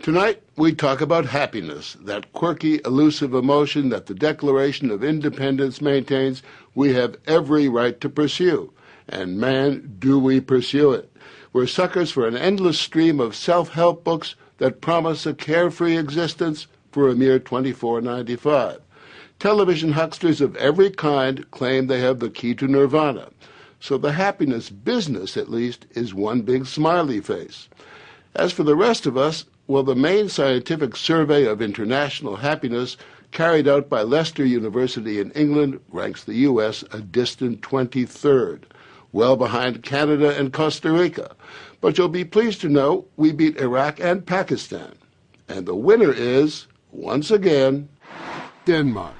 Tonight, we talk about happiness, that quirky, elusive emotion that the Declaration of Independence maintains we have every right to pursue. And man, do we pursue it. We're suckers for an endless stream of self-help books that promise a carefree existence for a mere $24.95. Television hucksters of every kind claim they have the key to nirvana. So the happiness business, at least, is one big smiley face. As for the rest of us, well, the main scientific survey of international happiness carried out by Leicester University in England ranks the U.S. a distant 23rd, well behind Canada and Costa Rica. But you'll be pleased to know we beat Iraq and Pakistan. And the winner is, once again, Denmark.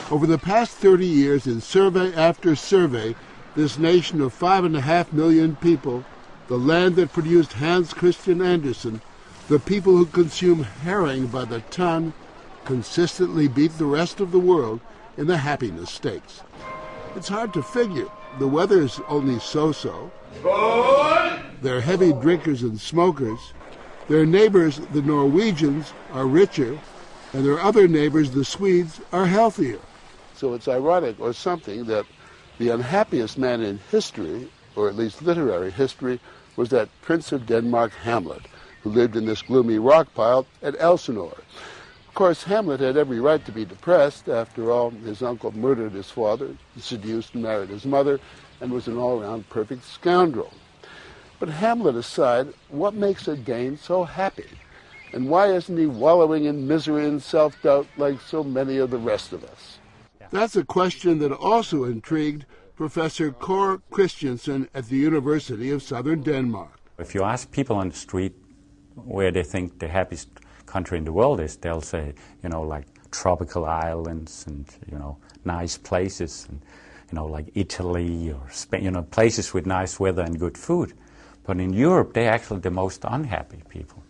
Over the past 30 years, in survey after survey, this nation of 5.5 million people, the land that produced Hans Christian Andersen, the people who consume herring by the ton, consistently beat the rest of the world in the happiness stakes. It's hard to figure. The weather's only so-so. They're heavy drinkers and smokers. Their neighbors, the Norwegians, are richer, and their other neighbors, the Swedes, are healthier. So it's ironic or something that the unhappiest man in history, or at least literary history, was that Prince of Denmark, Hamlet, who lived in this gloomy rock pile at Elsinore. Of course, Hamlet had every right to be depressed. After all, his uncle murdered his father, seduced and married his mother, and was an all-round perfect scoundrel. But Hamlet aside, what makes a Dane so happy? And why isn't he wallowing in misery and self-doubt like so many of the rest of us? That's a question that also intrigued Professor Kåre Christensen at the University of Southern Denmark. If you ask people on the street where they think the happiest country in the world is, they'll say, like tropical islands and, nice places, and, like Italy or Spain, places with nice weather and good food. But in Europe, they're actually the most unhappy people.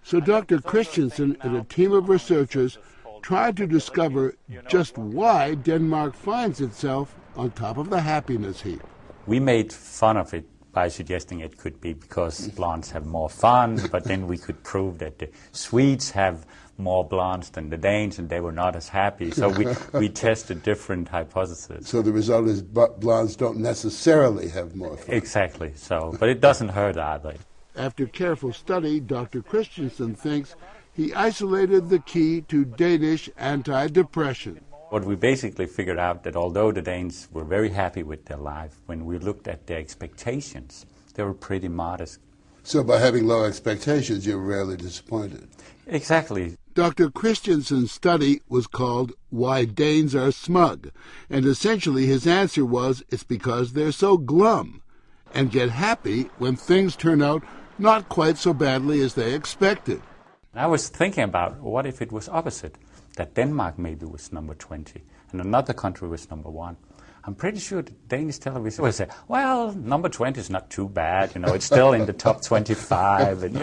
So Dr. Christensen and a team of researchers tried to discover just why Denmark finds itself on top of the happiness heap. We made fun of it by suggesting it could be because blondes have more fun, but then we could prove that the Swedes have more blondes than the Danes, and they were not as happy. So we tested different hypotheses. So the result is blondes don't necessarily have more fun. Exactly. So, but it doesn't hurt either. After careful study, Dr. Christensen thinks he isolated the key to Danish anti-depression. What we basically figured out that although the Danes were very happy with their life, when we looked at their expectations, they were pretty modest. So by having low expectations, you're rarely disappointed. Exactly. Dr. Christensen's study was called Why Danes Are Smug, and essentially his answer was it's because they're so glum and get happy when things turn out not quite so badly as they expected. I was thinking about what if it was opposite, that Denmark maybe was number 20 and another country was number 1. I'm pretty sure the Danish television would say, well, number 20 is not too bad, it's still in the top 25, and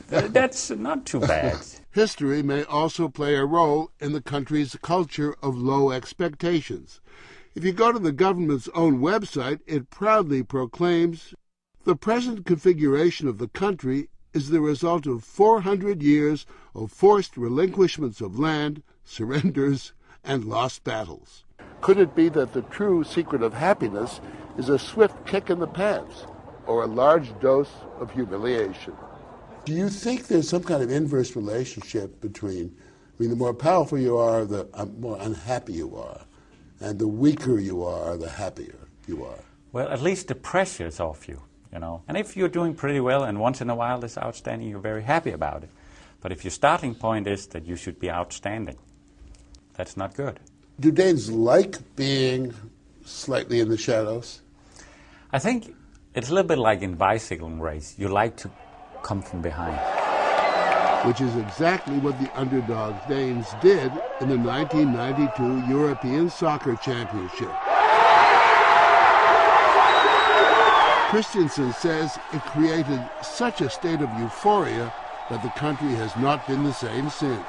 that's not too bad. History may also play a role in the country's culture of low expectations. If you go to the government's own website, it proudly proclaims, the present configuration of the country is the result of 400 years of forced relinquishments of land, surrenders, and lost battles. Could it be that the true secret of happiness is a swift kick in the pants or a large dose of humiliation? Do you think there's some kind of inverse relationship between, the more powerful you are, the more unhappy you are, and the weaker you are, the happier you are? Well, at least the pressure is off you. And if you're doing pretty well and once in a while it's outstanding, you're very happy about it. But if your starting point is that you should be outstanding, that's not good. Do Danes like being slightly in the shadows? I think it's a little bit like in bicycling race. You like to come from behind. Which is exactly what the underdog Danes did in the 1992 European Soccer Championship. Christensen says it created such a state of euphoria that the country has not been the same since.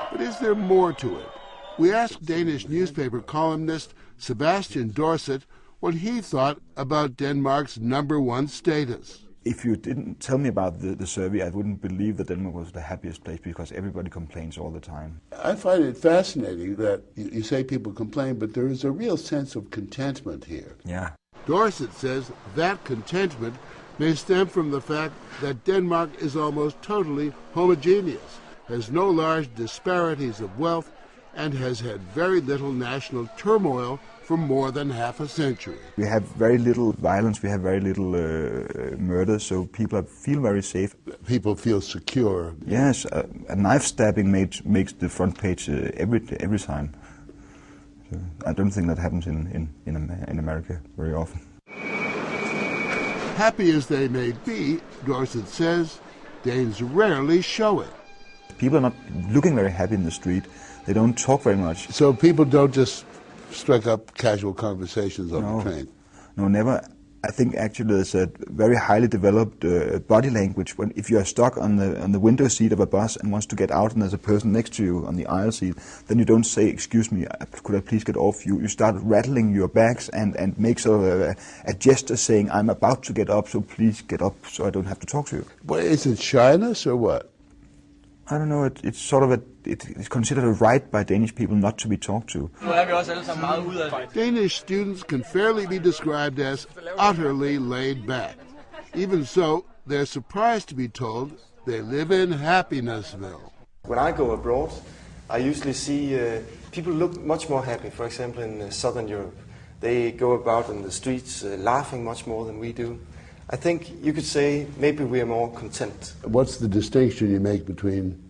But is there more to it? We asked Danish newspaper columnist Sebastian Dorset what he thought about Denmark's #1 status. If you didn't tell me about the survey, I wouldn't believe that Denmark was the happiest place because everybody complains all the time. I find it fascinating that you say people complain, but there is a real sense of contentment here. Yeah. Dorset says that contentment may stem from the fact that Denmark is almost totally homogeneous, has no large disparities of wealth, and has had very little national turmoil for more than half a century. We have very little violence, we have very little murder, so people feel very safe. People feel secure. Yes, a knife stabbing makes the front page every time. So I don't think that happens in America very often. Happy as they may be, Dorset says, Danes rarely show it. People are not looking very happy in the street. They don't talk very much. So people don't just strike up casual conversations on the train? No, never. I think actually there's a very highly developed body language. If you are stuck on the window seat of a bus and wants to get out and there's a person next to you on the aisle seat, then you don't say, "Excuse me, could I please get off?" You start rattling your bags and make sort of a gesture saying, "I'm about to get up, so please get up so I don't have to talk to you." Well, is it shyness or what? I don't know. It's sort of it's considered a right by Danish people not to be talked to. Danish students can fairly be described as utterly laid back. Even so, they're surprised to be told they live in Happiness.flv. When I go abroad, I usually see people look much more happy. For example, in Southern Europe, they go about in the streets laughing much more than we do. I think you could say maybe we are more content. What's the distinction you make between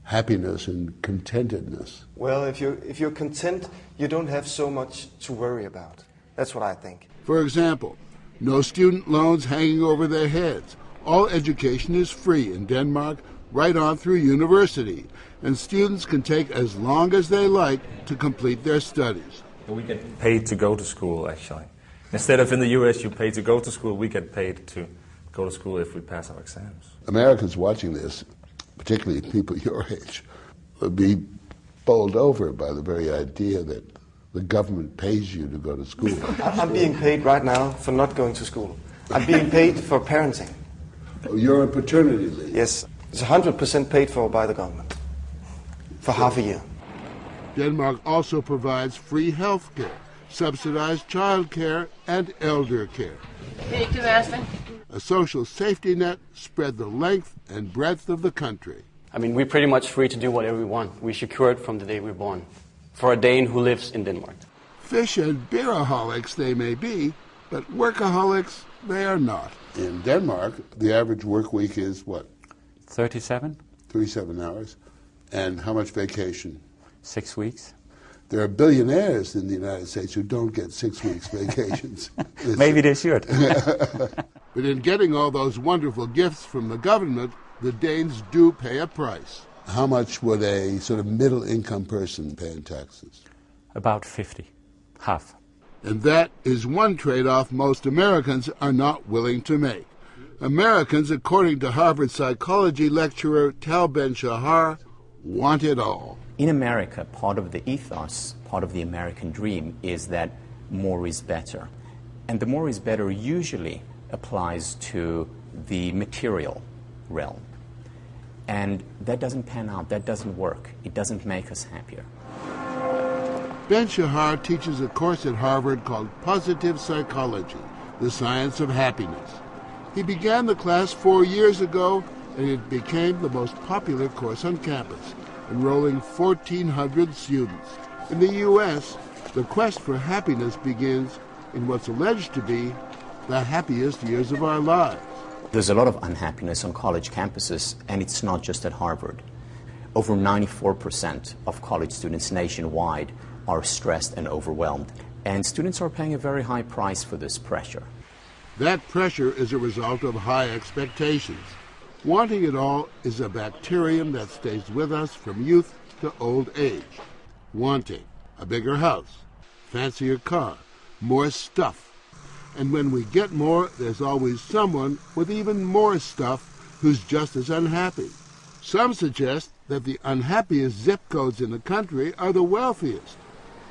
happiness and contentedness? Well, if you're content, you don't have so much to worry about. That's what I think. For example, no student loans hanging over their heads. All education is free in Denmark, right on through university, and students can take as long as they like to complete their studies. We get paid to go to school, actually. Instead of in the US, you pay to go to school, we get paid to go to school if we pass our exams. Americans watching this, particularly people your age, would be bowled over by the very idea that the government pays you to go to school. I'm being paid right now for not going to school. I'm being paid for parenting. Oh, you're on paternity leave? Yes, it's 100% paid for by the government for half a year. Denmark also provides free health care, subsidized child care, and elder care. A social safety net spread the length and breadth of the country. I mean, we're pretty much free to do whatever we want. We secure it from the day we're born, for a Dane who lives in Denmark. Fish and beeraholics they may be, but workaholics they are not. In Denmark, the average work week is what? 37? 37 hours. And how much vacation? 6 weeks. There are billionaires in the United States who don't get 6 weeks vacations. Maybe they should. But in getting all those wonderful gifts from the government, the Danes do pay a price. How much would a sort of middle-income person pay in taxes? About 50, half. And that is one trade-off most Americans are not willing to make. Americans, according to Harvard psychology lecturer Tal Ben-Shahar, want it all. In America, part of the ethos, part of the American dream is that more is better. And the more is better usually applies to the material realm. And that doesn't pan out, that doesn't work. It doesn't make us happier. Ben-Shahar teaches a course at Harvard called Positive Psychology, the Science of Happiness. He began the class 4 years ago, and it became the most popular course on campus, enrolling 1,400 students. In the U.S., the quest for happiness begins in what's alleged to be the happiest years of our lives. There's a lot of unhappiness on college campuses, and it's not just at Harvard. Over 94% of college students nationwide are stressed and overwhelmed, and students are paying a very high price for this pressure. That pressure is a result of high expectations. Wanting it all is a bacterium that stays with us from youth to old age. Wanting a bigger house, fancier car, more stuff. And when we get more, there's always someone with even more stuff who's just as unhappy. Some suggest that the unhappiest zip codes in the country are the wealthiest,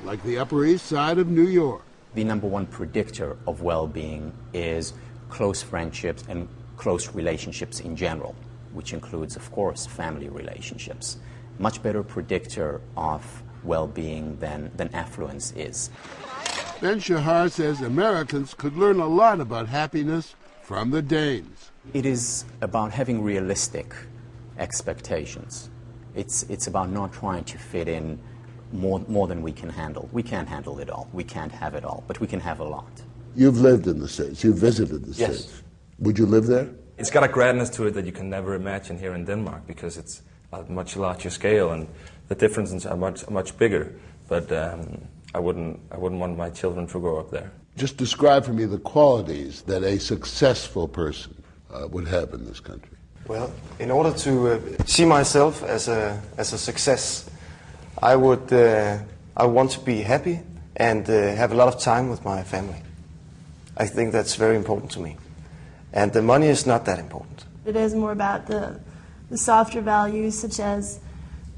like the Upper East Side of New York. the number one predictor of well-being is close friendships and close relationships in general, which includes, of course, family relationships. Much better predictor of well-being than affluence is. Ben Shahar says Americans could learn a lot about happiness from the Danes. It is about having realistic expectations. It's about not trying to fit in more than we can handle. We can't handle it all. We can't have it all, but we can have a lot. You've lived in the States. You've visited the Yes. States. Would you live there? It's got a gradness to it that you can never imagine here in Denmark because it's a much larger scale and the differences are much bigger. But I wouldn't want my children to grow up there. Just describe for me the qualities that a successful person would have in this country. Well, in order to see myself as a success, I want to be happy and have a lot of time with my family. I think that's very important to me. And the money is not that important. It is more about the softer values, such as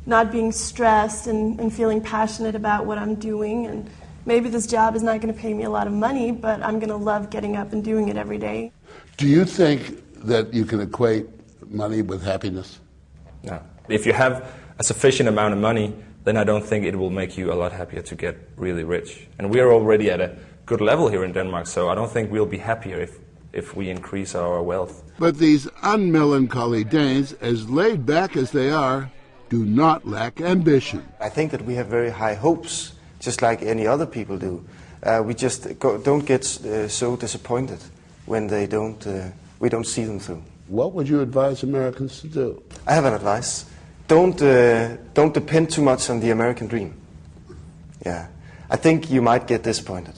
not being stressed and feeling passionate about what I'm doing. And maybe this job is not going to pay me a lot of money, but I'm going to love getting up and doing it every day. Do you think that you can equate money with happiness? No. If you have a sufficient amount of money, then I don't think it will make you a lot happier to get really rich. And we are already at a good level here in Denmark, so I don't think we'll be happier if we increase our wealth. But these unmelancholy Danes, as laid back as they are, do not lack ambition. I think that we have very high hopes, just like any other people do. We just don't get so disappointed when we don't see them through. What would you advise Americans to do? I have an advice. Don't depend too much on the American dream. Yeah, I think you might get disappointed.